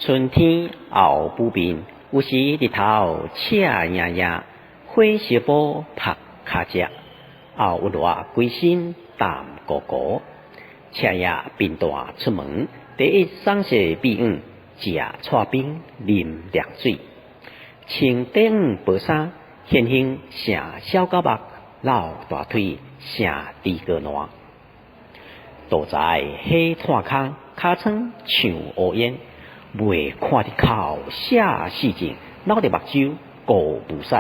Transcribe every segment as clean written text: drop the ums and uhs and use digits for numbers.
春天后不眠，有时日头赤影影，火烧煲拍脚只，后有热归心淡糊糊。赤夜便大出门，第一送些美鱼，食串冰啉凉水。穿短薄衫，显形成小狗目，老大腿成猪哥烂。倒在火炭坑，尻川像乌烟，未看得口写四情，流着目睭顾不使。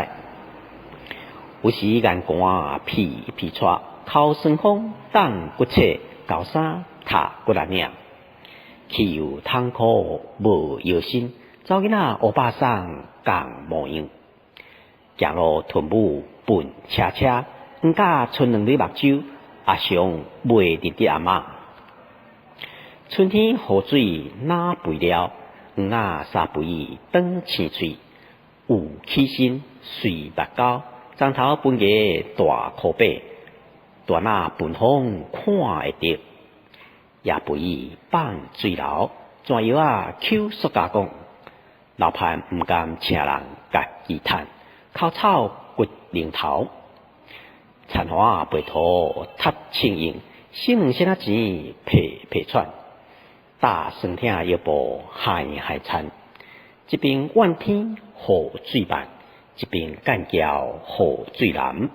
有时眼干屁屁喘，口酸风当骨切，高衫踏骨力领。汽油痛苦无腰身，走囡仔乌巴桑共模样。行路臀部笨车车，黄甲剩两粒目睭，阿常袂认得阿嬷。春天雨水哪肥了，黄仔三肥长青喙，有起身随目狗，长头分个大箍背，大那奔风看会着。也肥放水流，泉腰啊抽塑胶管，老伴毋甘请人家己趁，口臭骨零头。田花背土塌青影，心两身仔钱皮皮喘，大酸痛腰部害害惨。一边怨天雨水慢，一边干叫雨水难。